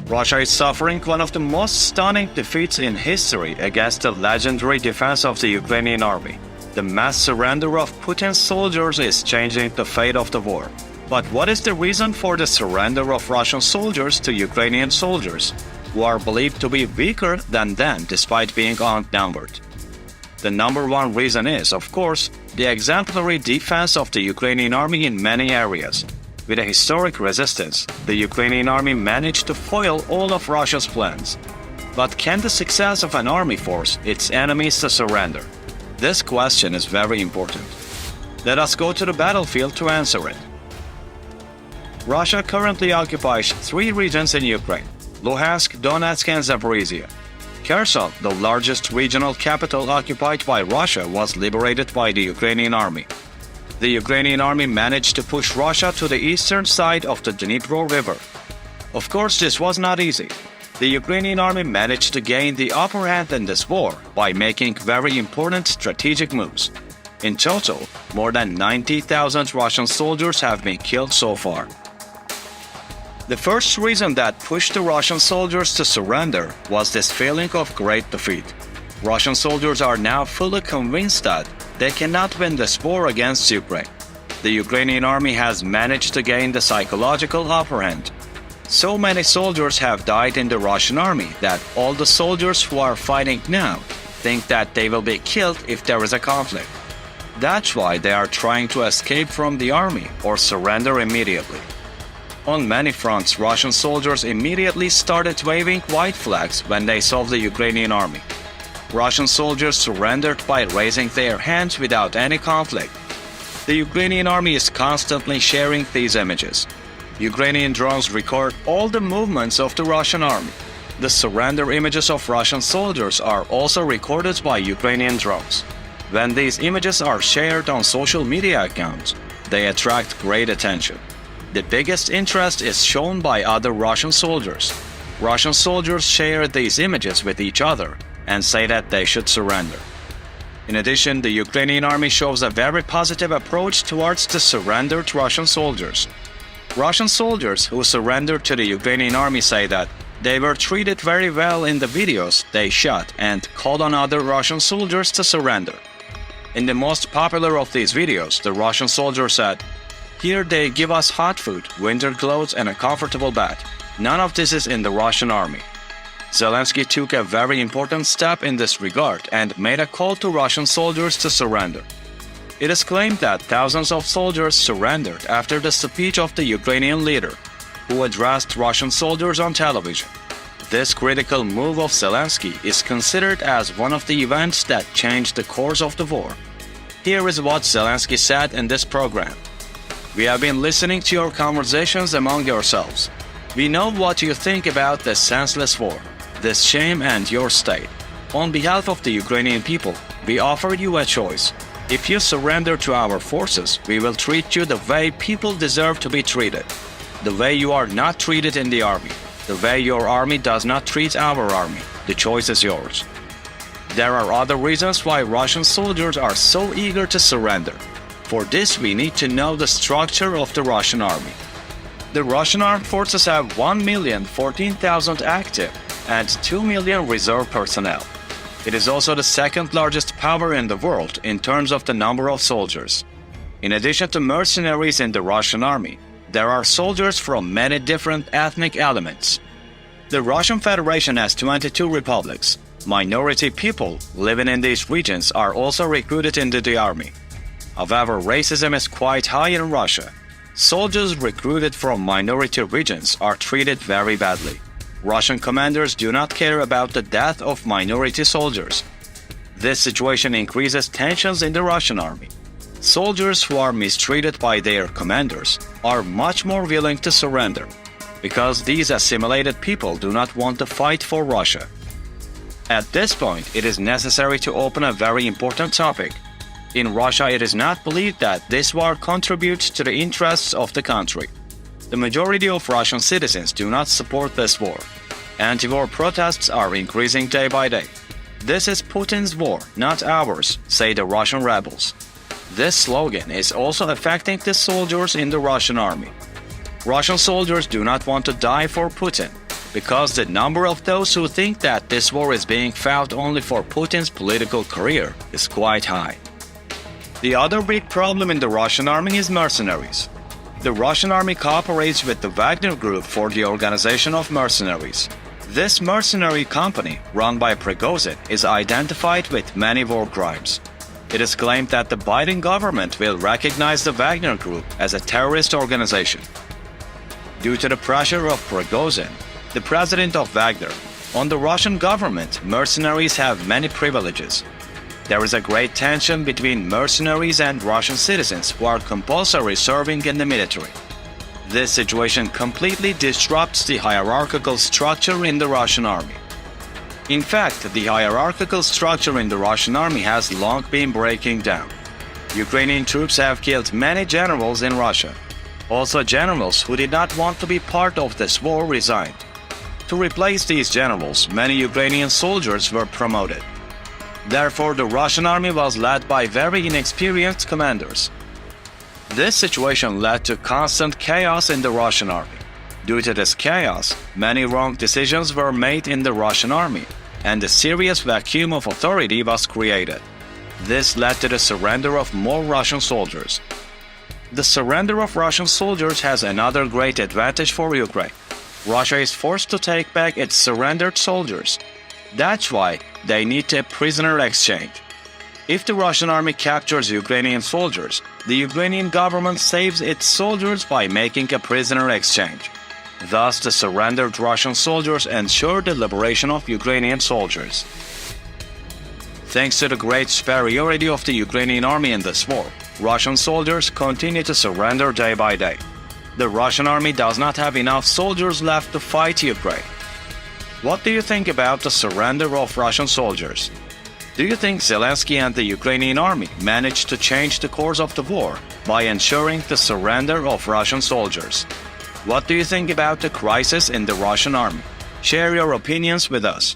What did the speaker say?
Russia is suffering one of the most stunning defeats in history against the legendary defense of the Ukrainian army. The mass surrender of Putin's soldiers is changing the fate of the war. But what is the reason for the surrender of Russian soldiers to Ukrainian soldiers, who are believed to be weaker than them despite being outnumbered? The number one reason is, of course, the exemplary defense of the Ukrainian army in many areas. With a historic resistance, the Ukrainian army managed to foil all of Russia's plans. But can the success of an army force its enemies to surrender? This question is very important. Let us go to the battlefield to answer it. Russia currently occupies 3 regions in Ukraine: Luhansk, Donetsk, and Zaporizhia. Kherson, the largest regional capital occupied by Russia, was liberated by the Ukrainian army. The Ukrainian army managed to push Russia to the eastern side of the Dnipro River. Of course, this was not easy. The Ukrainian army managed to gain the upper hand in this war by making very important strategic moves. In total, more than 90,000 Russian soldiers have been killed so far. The first reason that pushed the Russian soldiers to surrender was this feeling of great defeat. Russian soldiers are now fully convinced that they cannot win this war against Ukraine. The Ukrainian army has managed to gain the psychological upper hand. So many soldiers have died in the Russian army that all the soldiers who are fighting now think that they will be killed if there is a conflict. That's why they are trying to escape from the army or surrender immediately. On many fronts, Russian soldiers immediately started waving white flags when they saw the Ukrainian army. Russian soldiers surrendered by raising their hands without any conflict. The Ukrainian army is constantly sharing these images. Ukrainian drones record all the movements of the Russian army. The surrender images of Russian soldiers are also recorded by Ukrainian drones. When these images are shared on social media accounts, they attract great attention. The biggest interest is shown by other Russian soldiers. Russian soldiers share these images with each other and say that they should surrender. In addition, the Ukrainian army shows a very positive approach towards the surrendered Russian soldiers. Russian soldiers who surrendered to the Ukrainian army say that they were treated very well in the videos they shot and called on other Russian soldiers to surrender. In the most popular of these videos, the Russian soldier said, "Here they give us hot food, winter clothes, and a comfortable bed. None of this is in the Russian army." Zelensky took a very important step in this regard and made a call to Russian soldiers to surrender. It is claimed that thousands of soldiers surrendered after the speech of the Ukrainian leader, who addressed Russian soldiers on television. This critical move of Zelensky is considered as one of the events that changed the course of the war. Here is what Zelensky said in this program. "We have been listening to your conversations among yourselves. We know what you think about this senseless war, this shame and your state. On behalf of the Ukrainian people, we offer you a choice. If you surrender to our forces, we will treat you the way people deserve to be treated. The way you are not treated in the army. The way your army does not treat our army. The choice is yours." There are other reasons why Russian soldiers are so eager to surrender. For this, we need to know the structure of the Russian army. The Russian armed forces have 1,014,000 active and 2 million reserve personnel. It is also the second largest power in the world in terms of the number of soldiers. In addition to mercenaries in the Russian army, there are soldiers from many different ethnic elements. The Russian Federation has 22 republics. Minority people living in these regions are also recruited into the army. However, racism is quite high in Russia. Soldiers recruited from minority regions are treated very badly. Russian commanders do not care about the death of minority soldiers. This situation increases tensions in the Russian army. Soldiers who are mistreated by their commanders are much more willing to surrender, because these assimilated people do not want to fight for Russia. At this point, it is necessary to open a very important topic. In Russia, it is not believed that this war contributes to the interests of the country. The majority of Russian citizens do not support this war. Anti-war protests are increasing day by day. "This is Putin's war, not ours," say the Russian rebels. This slogan is also affecting the soldiers in the Russian army. Russian soldiers do not want to die for Putin. because the number of those who think that this war is being fought only for Putin's political career is quite high. The other big problem in the Russian army is mercenaries. The Russian army cooperates with the Wagner Group for the organization of mercenaries. This mercenary company, run by Prigozhin, is identified with many war crimes. It is claimed that the Biden government will recognize the Wagner Group as a terrorist organization. Due to the pressure of Prigozhin, the president of Wagner, on the Russian government, mercenaries have many privileges. There is a great tension between mercenaries and Russian citizens who are compulsory serving in the military. This situation completely disrupts the hierarchical structure in the Russian army. In fact, the hierarchical structure in the Russian army has long been breaking down. Ukrainian troops have killed many generals in Russia. Also, generals who did not want to be part of this war resigned. To replace these generals, many Ukrainian soldiers were promoted. Therefore, the Russian army was led by very inexperienced commanders. This situation led to constant chaos in the Russian army. Due to this chaos, many wrong decisions were made in the Russian army, and a serious vacuum of authority was created. This led to the surrender of more Russian soldiers. The surrender of Russian soldiers has another great advantage for Ukraine. Russia is forced to take back its surrendered soldiers. That's why they need a prisoner exchange. If the Russian army captures Ukrainian soldiers, the Ukrainian government saves its soldiers by making a prisoner exchange. Thus, the surrendered Russian soldiers ensure the liberation of Ukrainian soldiers. Thanks to the great superiority of the Ukrainian army in this war, Russian soldiers continue to surrender day by day. The Russian army does not have enough soldiers left to fight Ukraine. What do you think about the surrender of Russian soldiers? Do you think Zelensky and the Ukrainian army managed to change the course of the war by ensuring the surrender of Russian soldiers? What do you think about the crisis in the Russian army? Share your opinions with us.